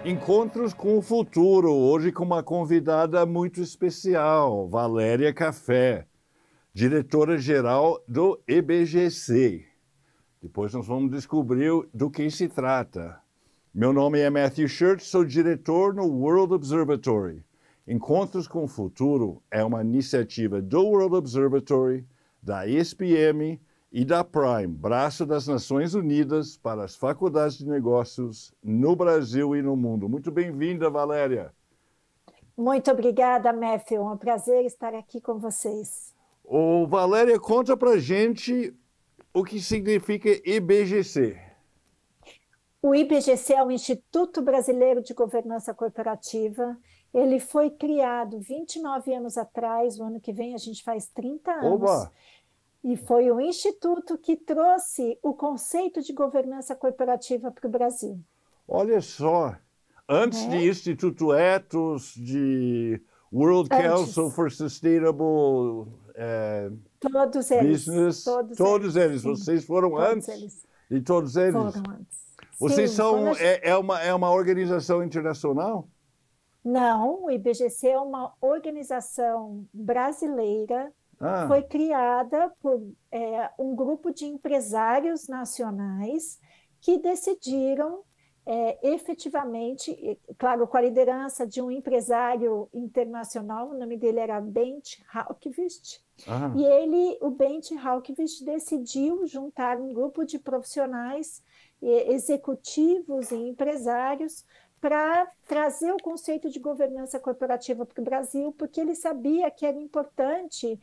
Encontros com o Futuro, hoje com uma convidada muito especial, Valéria Café, diretora-geral do EBGC. Depois nós vamos descobrir do que se trata. Meu nome é Matthew Shirt, sou diretor no World Observatory. Encontros com o Futuro é uma iniciativa do World Observatory, da ESPM e da Prime, braço das Nações Unidas para as faculdades de negócios no Brasil e no mundo. Muito bem-vinda, Valéria. Muito obrigada, Matthew. É um prazer estar aqui com vocês. Ô, Valéria, conta pra gente o que significa IBGC. O IBGC é o Instituto Brasileiro de Governança Corporativa. Ele foi criado 29 anos atrás, o ano que vem a gente faz 30 anos. Oba! E foi o Instituto que trouxe o conceito de governança corporativa para o Brasil. Olha só, antes de Instituto Ethos, de World Council for Sustainable todos eles, Business, todos eles. Vocês foram todos antes eles. de todos eles? Foram antes. Vocês Sim, são, é uma organização internacional? Não, o IBGC é uma organização brasileira. Ah, Foi criada por um grupo de empresários nacionais que decidiram efetivamente, claro, com a liderança de um empresário internacional, o nome dele era Bent Hauckvist, e o Bent Hauckvist, decidiu juntar um grupo de profissionais, executivos e empresários para trazer o conceito de governança corporativa para o Brasil, porque ele sabia que era importante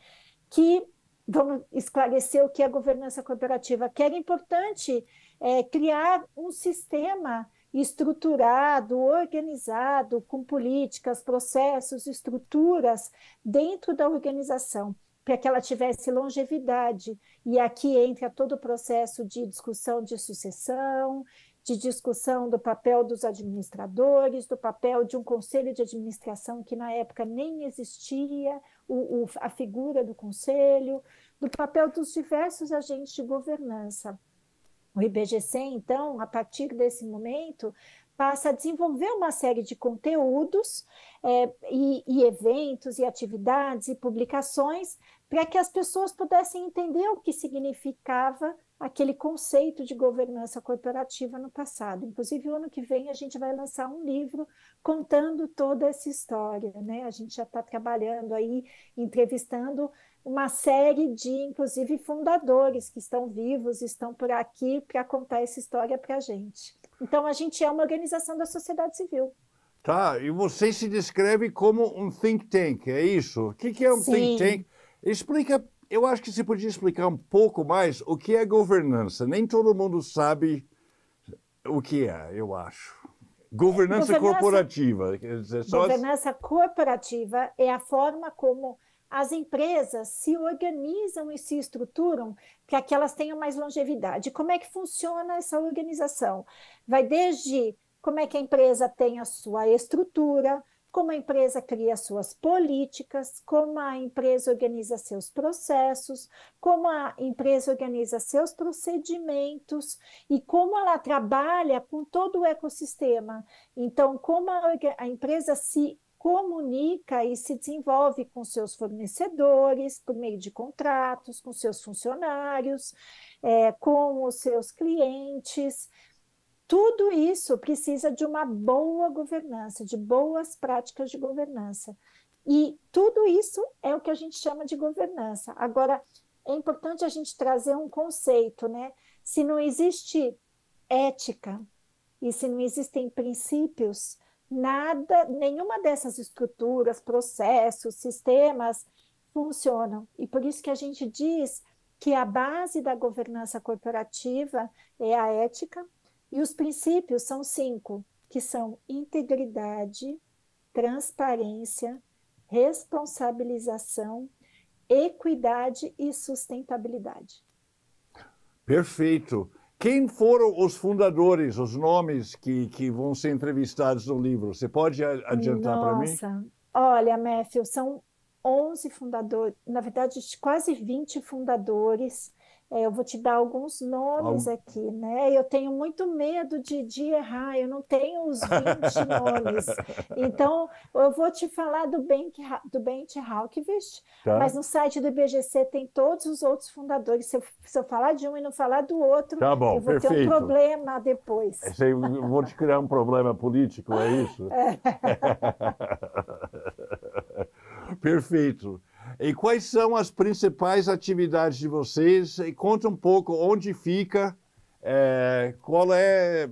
vamos esclarecer o que é governança corporativa, que era importante criar um sistema estruturado, organizado, com políticas, processos, estruturas dentro da organização, para que ela tivesse longevidade. E aqui entra todo o processo de discussão de sucessão, de discussão do papel dos administradores, do papel de um conselho de administração que na época nem existia, a figura do conselho, do papel dos diversos agentes de governança. O IBGC, então, a partir desse momento, passa a desenvolver uma série de conteúdos e eventos e atividades e publicações para que as pessoas pudessem entender o que significava aquele conceito de governança corporativa no passado. Inclusive, o ano que vem a gente vai lançar um livro contando toda essa história, né? A gente já está trabalhando aí, entrevistando uma série de, inclusive, fundadores que estão vivos, estão por aqui para contar essa história para a gente. Então, a gente é uma organização da sociedade civil. Tá, e você se descreve como um think tank, é isso? O que é um think tank? Explica, eu acho que você podia explicar um pouco mais o que é governança. Nem todo mundo sabe o que é, eu acho. Governança corporativa. Governança corporativa é a forma como as empresas se organizam e se estruturam para que elas tenham mais longevidade. Como é que funciona essa organização? Vai desde como é que a empresa tem a sua estrutura, como a empresa cria suas políticas, como a empresa organiza seus processos, como a empresa organiza seus procedimentos e como ela trabalha com todo o ecossistema. Então, como a empresa se comunica e se desenvolve com seus fornecedores, por meio de contratos, com seus funcionários, com os seus clientes. Tudo isso precisa de uma boa governança, de boas práticas de governança. E tudo isso é o que a gente chama de governança. Agora, é importante a gente trazer um conceito, né? Se não existe ética e se não existem princípios, nenhuma dessas estruturas, processos, sistemas funcionam. E por isso que a gente diz que a base da governança corporativa é a ética, e os princípios são 5, que são integridade, transparência, responsabilização, equidade e sustentabilidade. Perfeito. Quem foram os fundadores, os nomes que vão ser entrevistados no livro? Você pode adiantar para mim? Nossa, olha, Matthew, são 11 fundadores, na verdade, quase 20 fundadores. Eu vou te dar alguns nomes aqui, né? Eu tenho muito medo de errar, eu não tenho os 20 nomes. Então, eu vou te falar do Bent Hallkvist, Tá. mas no site do IBGC tem todos os outros fundadores. Se eu falar de um e não falar do outro, tá bom, eu vou ter um problema depois. Eu vou te criar um problema político, é isso? Perfeito. E quais são as principais atividades de vocês? E conta um pouco onde fica, qual é...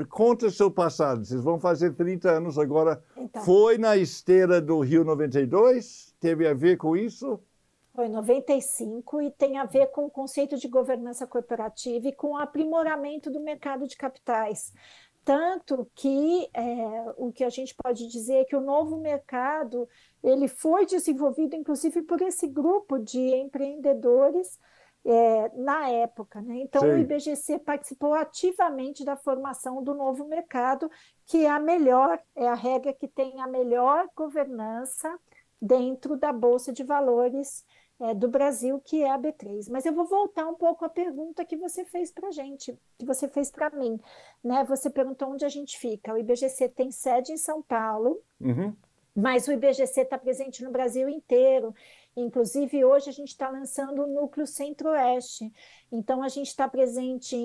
Conta o seu passado. Vocês vão fazer 30 anos agora. Então, foi na esteira do Rio 92? Teve a ver com isso? Foi em 95 e tem a ver com o conceito de governança corporativa e com o aprimoramento do mercado de capitais. Tanto que o que a gente pode dizer é que o novo mercado ele foi desenvolvido, inclusive, por esse grupo de empreendedores na época, né? Então, sim, o IBGC participou ativamente da formação do novo mercado, que é a regra que tem a melhor governança dentro da Bolsa de Valores do Brasil, que é a B3. Mas eu vou voltar um pouco à pergunta que você fez para a gente, que você fez para mim, né? Você perguntou onde a gente fica. O IBGC tem sede em São Paulo, mas o IBGC está presente no Brasil inteiro. Inclusive, hoje a gente está lançando o Núcleo Centro-Oeste. Então, a gente está presente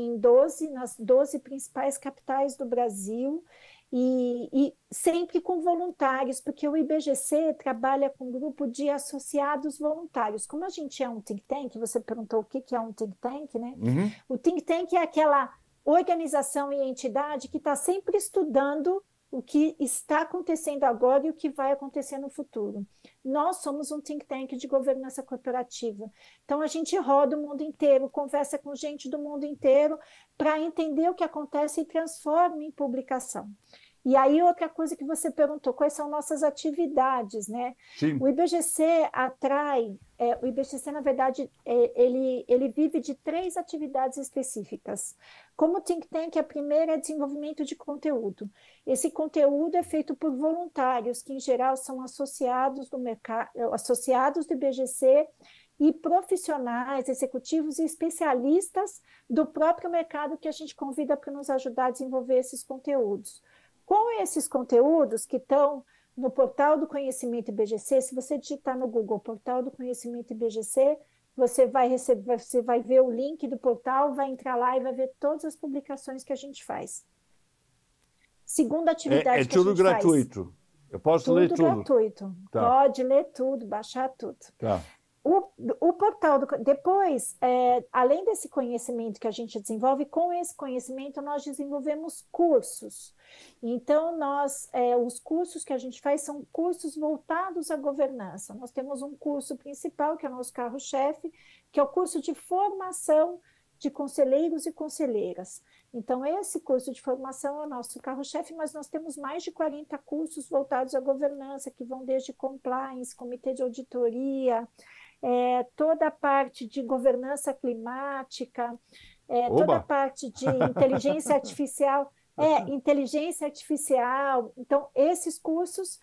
nas 12 principais capitais do Brasil, e sempre com voluntários, porque o IBGC trabalha com um grupo de associados voluntários. Como a gente é um think tank, você perguntou o que é um think tank, né? O think tank é aquela organização e entidade que está sempre estudando o que está acontecendo agora e o que vai acontecer no futuro. Nós somos um think tank de governança corporativa. Então, a gente roda o mundo inteiro, conversa com gente do mundo inteiro para entender o que acontece e transforma em publicação. E aí, outra coisa que você perguntou, quais são nossas atividades, né? Sim. O IBGC o IBGC, na verdade, ele vive de 3 atividades específicas. Como think tank, a primeira é desenvolvimento de conteúdo. Esse conteúdo é feito por voluntários, que em geral são associados do mercado, associados do IBGC e profissionais, executivos e especialistas do próprio mercado que a gente convida para nos ajudar a desenvolver esses conteúdos. Com esses conteúdos que estão no Portal do Conhecimento IBGC, se você digitar no Google Portal do Conhecimento IBGC, você vai ver o link do portal, vai entrar lá e vai ver todas as publicações que a gente faz. Segunda atividade que a gente faz. É tudo gratuito. Eu posso ler tudo? Tudo gratuito. Tá. Pode ler tudo, baixar tudo. Tá. O portal, depois, além desse conhecimento que a gente desenvolve, com esse conhecimento nós desenvolvemos cursos. Então, os cursos que a gente faz são cursos voltados à governança. Nós temos um curso principal, que é o nosso carro-chefe, que é o curso de formação de conselheiros e conselheiras. Então, esse curso de formação é o nosso carro-chefe, mas nós temos mais de 40 cursos voltados à governança, que vão desde compliance, comitê de auditoria, toda a parte de governança climática, toda a parte de inteligência artificial. Inteligência artificial. Então, esses cursos,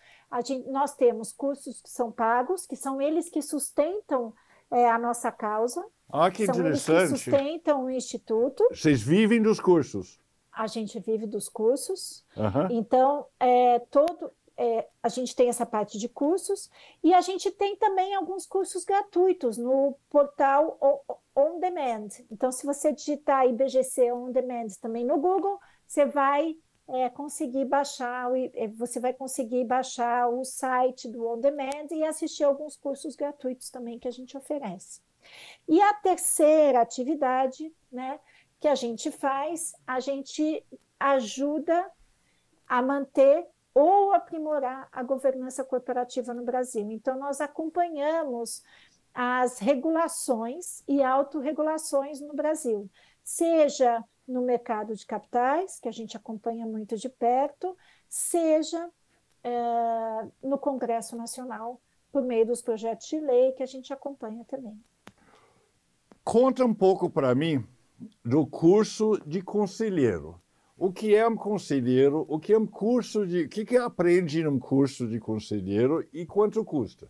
nós temos cursos que são pagos, que são eles que sustentam a nossa causa. Ah, que interessante. São eles que sustentam o Instituto. Vocês vivem dos cursos? A gente vive dos cursos. Então, a gente tem essa parte de cursos e a gente tem também alguns cursos gratuitos no portal On Demand. Então, se você digitar IBGC On Demand também no Google, você vai conseguir baixar o site do On Demand e assistir alguns cursos gratuitos também que a gente oferece. E a terceira atividade, né, que a gente faz, a gente ajuda a manter ou aprimorar a governança corporativa no Brasil. Então, nós acompanhamos as regulações e autorregulações no Brasil, seja no mercado de capitais, que a gente acompanha muito de perto, seja no Congresso Nacional, por meio dos projetos de lei que a gente acompanha também. Conta um pouco para mim do curso de conselheiro. O que é um conselheiro? O que é um curso de... O que aprende num curso de conselheiro e quanto custa?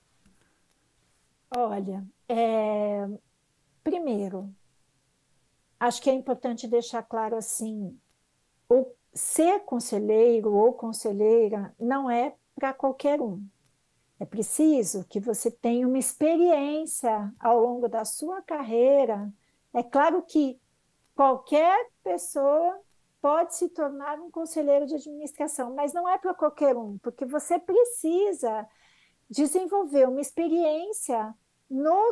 Olha, primeiro, Acho que é importante deixar claro assim, o ser conselheiro ou conselheira não é para qualquer um. É preciso que você tenha uma experiência ao longo da sua carreira. É claro que qualquer pessoa pode se tornar um conselheiro de administração, mas não é para qualquer um, porque você precisa desenvolver uma experiência no,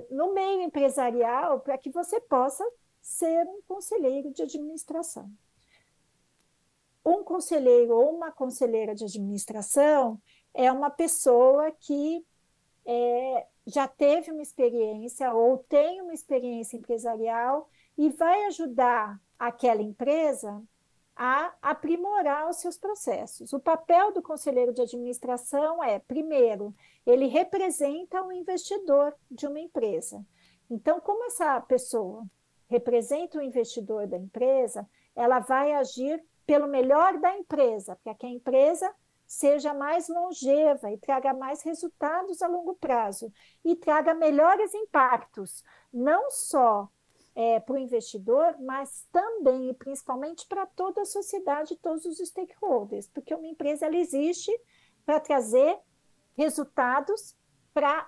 no meio empresarial para que você possa ser um conselheiro de administração. Um conselheiro ou uma conselheira de administração é uma pessoa que já teve uma experiência ou tem uma experiência empresarial e vai ajudar aquela empresa a aprimorar os seus processos. O papel do conselheiro de administração é, primeiro, ele representa o investidor de uma empresa. Então, como essa pessoa representa o investidor da empresa, ela vai agir pelo melhor da empresa, para que a empresa seja mais longeva e traga mais resultados a longo prazo e traga melhores impactos, não só para o investidor, mas também e principalmente para toda a sociedade, todos os stakeholders, porque uma empresa ela existe para trazer resultados para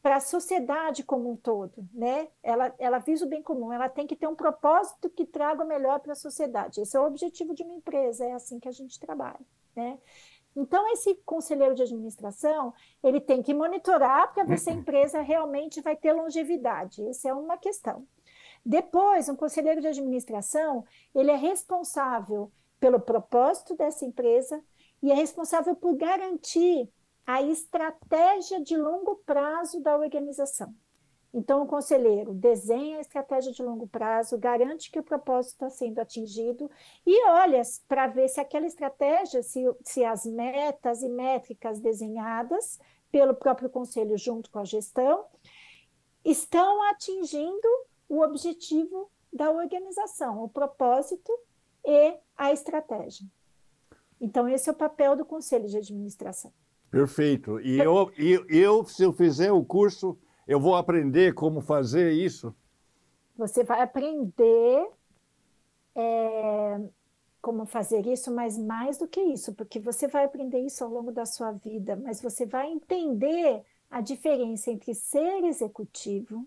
a sociedade como um todo, né? Ela visa o bem comum, ela tem que ter um propósito que traga o melhor para a sociedade. Esse é o objetivo de uma empresa, é assim que a gente trabalha, né? Então, esse conselheiro de administração, ele tem que monitorar para ver se a empresa realmente vai ter longevidade. Essa é uma questão. Depois, um conselheiro de administração, ele é responsável pelo propósito dessa empresa e é responsável por garantir a estratégia de longo prazo da organização. Então, o conselheiro desenha a estratégia de longo prazo, garante que o propósito está sendo atingido e olha para ver se aquela estratégia, se as metas e métricas desenhadas pelo próprio conselho junto com a gestão estão atingindo o objetivo da organização, o propósito e a estratégia. Então, esse é o papel do conselho de administração. Perfeito. E eu, se eu fizer o curso, eu vou aprender como fazer isso? Você vai aprender como fazer isso, mas mais do que isso, porque você vai aprender isso ao longo da sua vida, mas você vai entender a diferença entre ser executivo,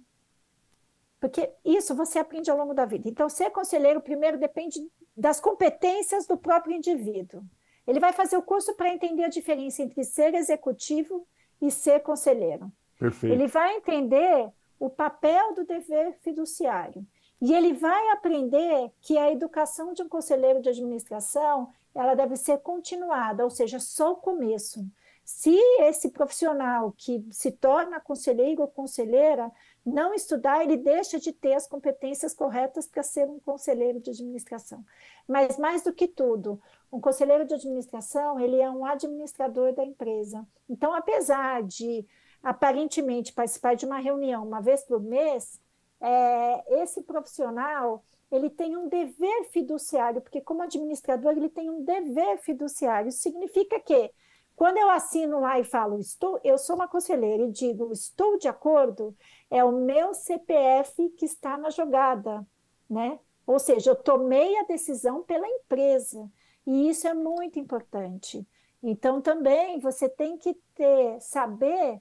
porque isso você aprende ao longo da vida. Então, ser conselheiro, primeiro, depende das competências do próprio indivíduo. Ele vai fazer o curso para entender a diferença entre ser executivo e ser conselheiro. Perfeito. Ele vai entender o papel do dever fiduciário. E ele vai aprender que a educação de um conselheiro de administração, ela deve ser continuada, ou seja, só o começo. Se esse profissional que se torna conselheiro ou conselheira não estudar, ele deixa de ter as competências corretas para ser um conselheiro de administração. Mas, mais do que tudo, um conselheiro de administração, ele é um administrador da empresa. Então, apesar de, aparentemente, participar de uma reunião uma vez por mês, esse profissional ele tem um dever fiduciário, porque como administrador ele tem um dever fiduciário. Isso significa que quando eu assino lá e falo, eu sou uma conselheira e digo, estou de acordo, é o meu CPF que está na jogada, né? Ou seja, eu tomei a decisão pela empresa, e isso é muito importante. Então, também você tem que saber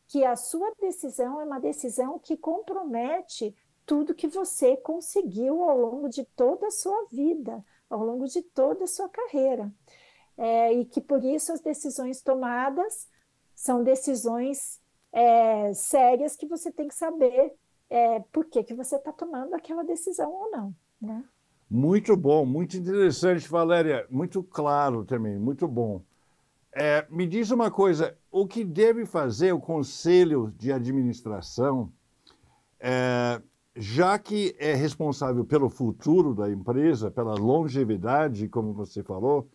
que a sua decisão é uma decisão que compromete tudo que você conseguiu ao longo de toda a sua vida, ao longo de toda a sua carreira. E que, por isso, as decisões tomadas são decisões sérias que você tem que saber por que você está tomando aquela decisão ou não, né? Muito bom, muito interessante, Valéria. Muito claro também, muito bom. Me diz uma coisa, o que deve fazer o conselho de administração, já que é responsável pelo futuro da empresa, pela longevidade, como você falou,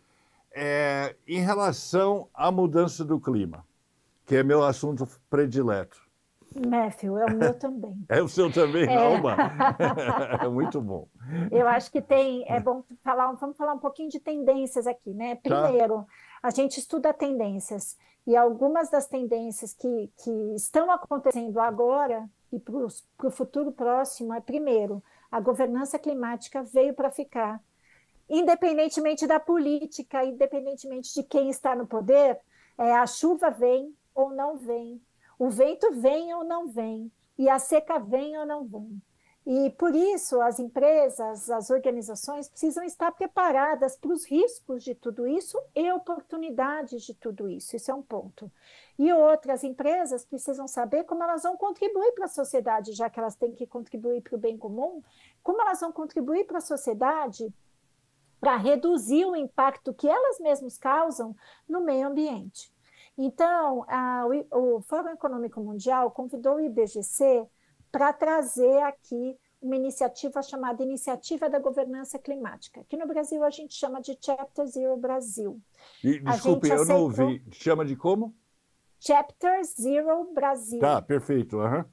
em relação à mudança do clima, que é meu assunto predileto. Matthew, é o meu também. É o seu também? Oba! É muito bom. Eu acho que é bom vamos falar um pouquinho de tendências aqui, né? Primeiro, a gente estuda tendências, e algumas das tendências que estão acontecendo agora e para o futuro próximo primeiro, A governança climática veio para ficar. Independentemente da política, independentemente de quem está no poder, a chuva vem ou não vem, o vento vem ou não vem, e a seca vem ou não vem. E por isso as empresas, as organizações precisam estar preparadas para os riscos de tudo isso e oportunidades de tudo isso. Isso é um ponto. E outras empresas precisam saber como elas vão contribuir para a sociedade, já que elas têm que contribuir para o bem comum, como elas vão contribuir para a sociedade para reduzir o impacto que elas mesmas causam no meio ambiente. Então, o Fórum Econômico Mundial convidou o IBGC para trazer aqui uma iniciativa chamada Iniciativa da Governança Climática, que no Brasil a gente chama de Chapter Zero Brasil. Desculpe, eu não ouvi. Chama de como? Chapter Zero Brasil. Tá, perfeito. Uhum.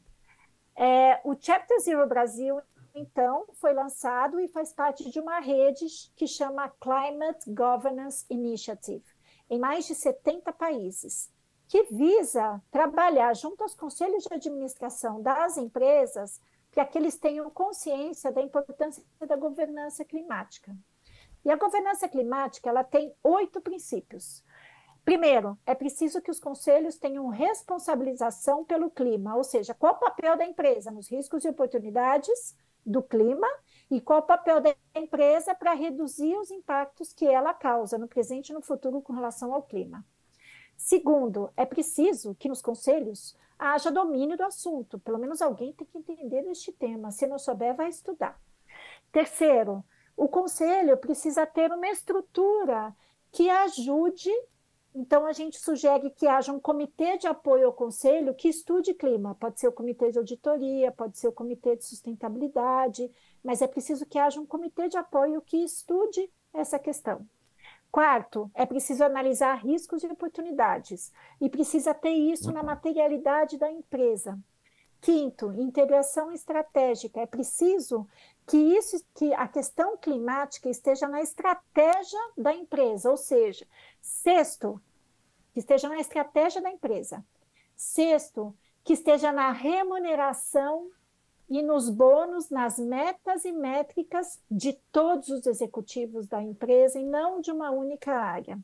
O Chapter Zero Brasil, então, foi lançado e faz parte de uma rede que chama Climate Governance Initiative, em mais de 70 países, que visa trabalhar junto aos conselhos de administração das empresas para que eles tenham consciência da importância da governança climática. E a governança climática, ela tem 8 princípios. Primeiro, é preciso que os conselhos tenham responsabilização pelo clima, ou seja, qual o papel da empresa nos riscos e oportunidades do clima e qual o papel da empresa para reduzir os impactos que ela causa no presente e no futuro com relação ao clima. Segundo, é preciso que nos conselhos haja domínio do assunto, pelo menos alguém tem que entender este tema, se não souber, vai estudar. Terceiro, o conselho precisa ter uma estrutura que ajude. Então, a gente sugere que haja um comitê de apoio ao conselho que estude clima. Pode ser o comitê de auditoria, pode ser o comitê de sustentabilidade, mas é preciso que haja um comitê de apoio que estude essa questão. Quarto, é preciso analisar riscos e oportunidades, e precisa ter isso na materialidade da empresa. Quinto, integração estratégica. É preciso que a questão climática esteja na estratégia da empresa, ou seja, sexto, que esteja na estratégia da empresa. Sexto, que esteja na remuneração e nos bônus, nas metas e métricas de todos os executivos da empresa e não de uma única área.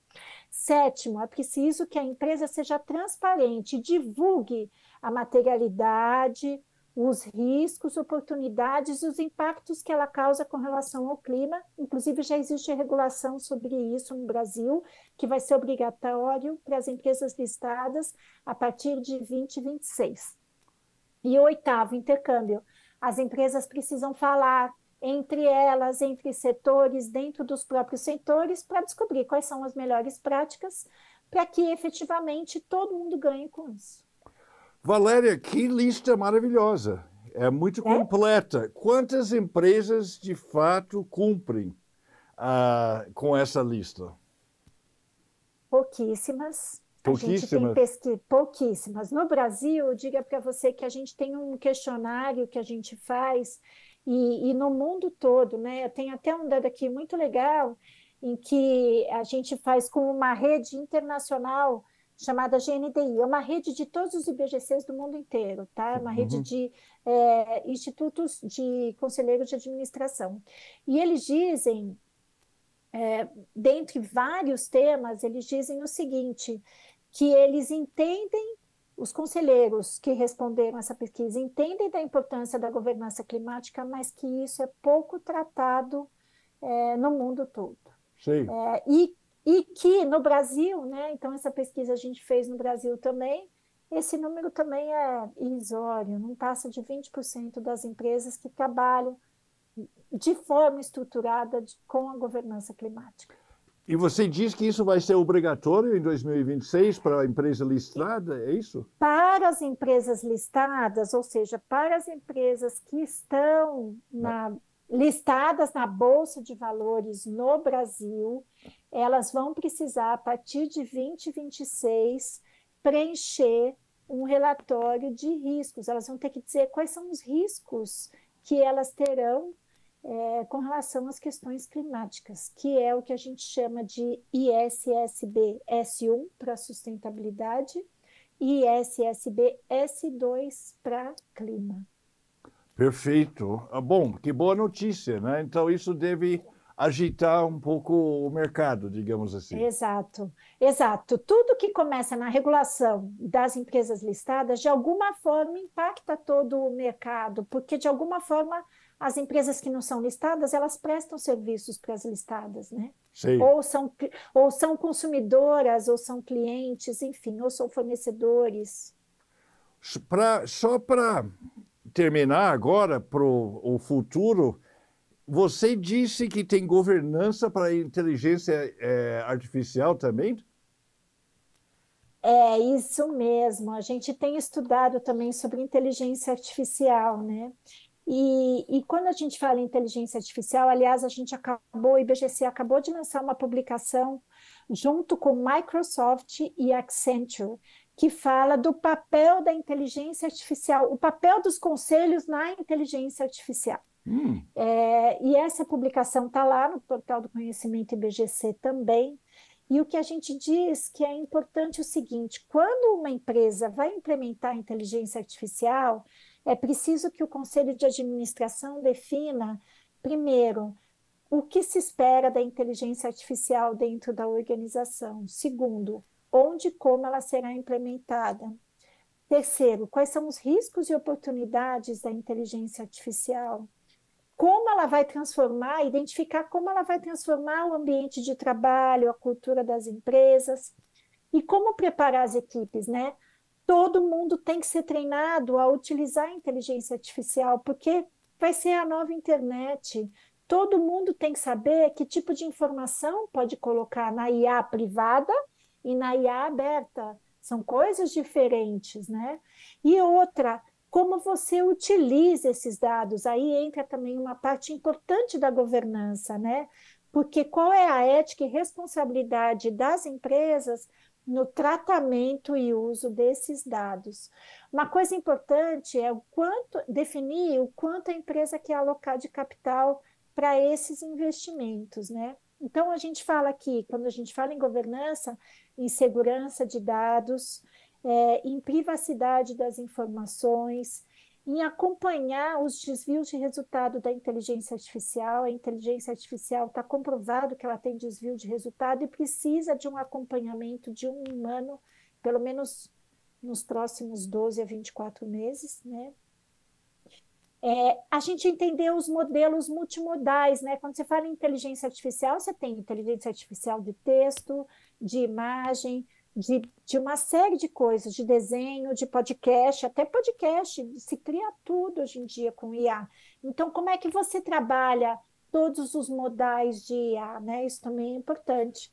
Sétimo, é preciso que a empresa seja transparente e divulgue a materialidade, os riscos, oportunidades e os impactos que ela causa com relação ao clima. Inclusive, já existe regulação sobre isso no Brasil, que vai ser obrigatório para as empresas listadas a partir de 2026. E oitavo, intercâmbio. As empresas precisam falar entre elas, entre setores, dentro dos próprios setores, para descobrir quais são as melhores práticas, para que efetivamente todo mundo ganhe com isso. Valéria, que lista maravilhosa. É muito completa. Quantas empresas, de fato, cumprem com essa lista? Pouquíssimas. Pouquíssimas? Pouquíssimas. No Brasil, diga para você que a gente tem um questionário que a gente faz, e no mundo todo, né? Tem até um dado aqui muito legal, em que a gente faz com uma rede internacional chamada GNDI, é uma rede de todos os IBGCs do mundo inteiro, tá? É uma rede de institutos de conselheiros de administração. E eles dizem, dentre vários temas, eles dizem o seguinte, que eles entendem, os conselheiros que responderam essa pesquisa, entendem da importância da governança climática, mas que isso é pouco tratado no mundo todo. Sim. E que no Brasil, né, então essa pesquisa a gente fez no Brasil também, esse número também é irrisório, não passa de 20% das empresas que trabalham de forma estruturada com a governança climática. E você diz que isso vai ser obrigatório em 2026 para a empresa listada, é isso? Para as empresas listadas, ou seja, para as empresas que estão listadas na Bolsa de Valores no Brasil, elas vão precisar, a partir de 2026, preencher um relatório de riscos. Elas vão ter que dizer quais são os riscos que elas terão com relação às questões climáticas, que é o que a gente chama de ISSB S1 para sustentabilidade e ISSB S2 para clima. Perfeito. Bom, que boa notícia, né? Então, isso deve agitar um pouco o mercado, digamos assim. Exato, exato. Tudo que começa na regulação das empresas listadas, de alguma forma, impacta todo o mercado, porque, de alguma forma, as empresas que não são listadas, elas prestam serviços para as listadas, né? Sei. Ou são consumidoras, ou são clientes, enfim, ou são fornecedores. Só para terminar agora para o futuro, você disse que tem governança para a inteligência artificial também? É isso mesmo. A gente tem estudado também sobre inteligência artificial, né? E quando a gente fala em inteligência artificial, aliás, o IBGC acabou de lançar uma publicação junto com Microsoft e Accenture, que fala do papel da inteligência artificial, o papel dos conselhos na inteligência artificial. E essa publicação está lá no portal do Conhecimento IBGC também. E o que a gente diz que é importante é o seguinte: quando uma empresa vai implementar inteligência artificial, é preciso que o conselho de administração defina, primeiro, o que se espera da inteligência artificial dentro da organização. Segundo, onde e como ela será implementada. Terceiro, quais são os riscos e oportunidades da inteligência artificial. Como ela vai transformar, identificar como ela vai transformar o ambiente de trabalho, a cultura das empresas e como preparar as equipes, né? Todo mundo tem que ser treinado a utilizar a inteligência artificial, porque vai ser a nova internet. Todo mundo tem que saber que tipo de informação pode colocar na IA privada e na IA aberta. São coisas diferentes, né? E outra, como você utiliza esses dados. Aí entra também uma parte importante da governança, né? Porque qual é a ética e responsabilidade das empresas no tratamento e uso desses dados? Uma coisa importante é definir o quanto a empresa quer alocar de capital para esses investimentos, né? Então, a gente fala aqui, quando a gente fala em governança, em segurança de dados, em privacidade das informações, em acompanhar os desvios de resultado da inteligência artificial. A inteligência artificial está comprovado que ela tem desvio de resultado e precisa de um acompanhamento de um humano, pelo menos nos próximos 12 a 24 meses, né? A gente entender os modelos multimodais, né? Quando você fala em inteligência artificial, você tem inteligência artificial de texto, de imagem, de uma série de coisas, de desenho, de podcast, até podcast, se cria tudo hoje em dia com IA. Então, como é que você trabalha todos os modais de IA, né? Isso também é importante.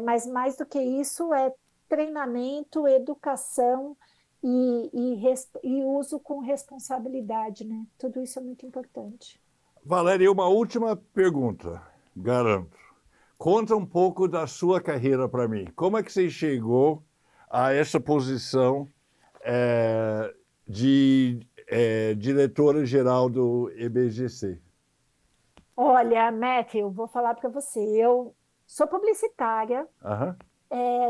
Mas mais do que isso, é treinamento, educação e uso com responsabilidade, né? Tudo isso é muito importante. Valéria, uma última pergunta, garanto. Conta um pouco da sua carreira para mim. Como é que você chegou a essa posição de diretora-geral do EBGC? Olha, Matthew, vou falar para você. Eu sou publicitária,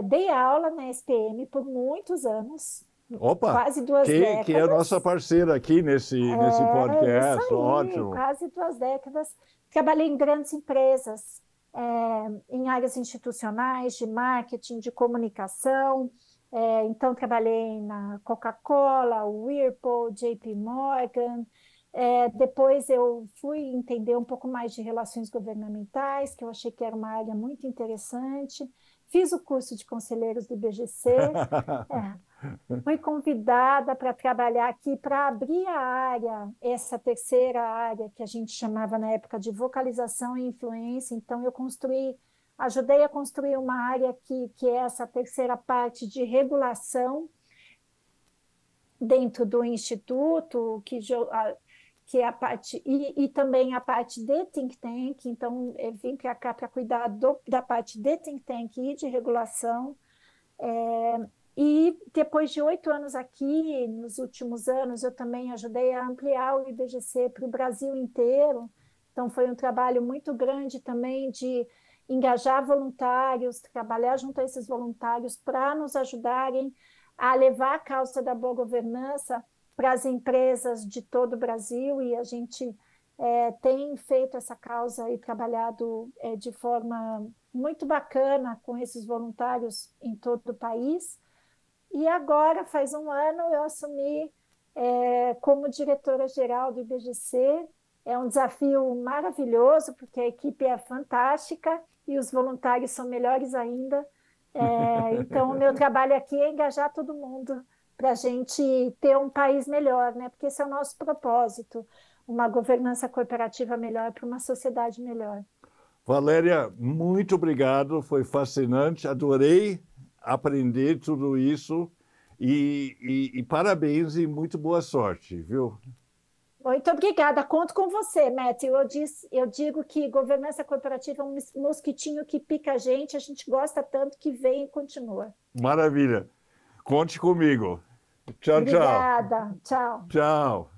dei aula na SPM por muitos anos. Opa, quase 2 décadas. Que é a nossa parceira aqui nesse podcast, isso aí, ótimo. Quase 2 décadas. Trabalhei em grandes empresas, em áreas institucionais, de marketing, de comunicação. Então, trabalhei na Coca-Cola, Whirlpool, JP Morgan. Depois eu fui entender um pouco mais de relações governamentais, que eu achei que era uma área muito interessante. Fiz o curso de conselheiros do IBGC. Fui convidada para trabalhar aqui, para abrir a área, essa terceira área que a gente chamava na época de vocalização e influência. Então, ajudei a construir uma área que é essa terceira parte de regulação dentro do Instituto, que é a parte, e também a parte de think tank. Então, eu vim para cá para cuidar da parte de think tank e de regulação. E depois de 8 anos aqui, nos últimos anos, eu também ajudei a ampliar o IBGC para o Brasil inteiro. Então, foi um trabalho muito grande também de engajar voluntários, trabalhar junto a esses voluntários para nos ajudarem a levar a causa da boa governança para as empresas de todo o Brasil, e a gente tem feito essa causa e trabalhado de forma muito bacana com esses voluntários em todo o país. E agora, faz um ano, eu assumi como diretora-geral do IBGC. É um desafio maravilhoso, porque a equipe é fantástica e os voluntários são melhores ainda. Então, o meu trabalho aqui é engajar todo mundo para a gente ter um país melhor, né? Porque esse é o nosso propósito, uma governança corporativa melhor para uma sociedade melhor. Valéria, muito obrigado, foi fascinante, adorei aprender tudo isso e parabéns e muito boa sorte, viu? Muito obrigada, conto com você, Matthew. Eu digo que governança corporativa é um mosquitinho que pica a gente gosta tanto que vem e continua. Maravilha, conte comigo. Tchau, Obrigada, tchau. Tchau.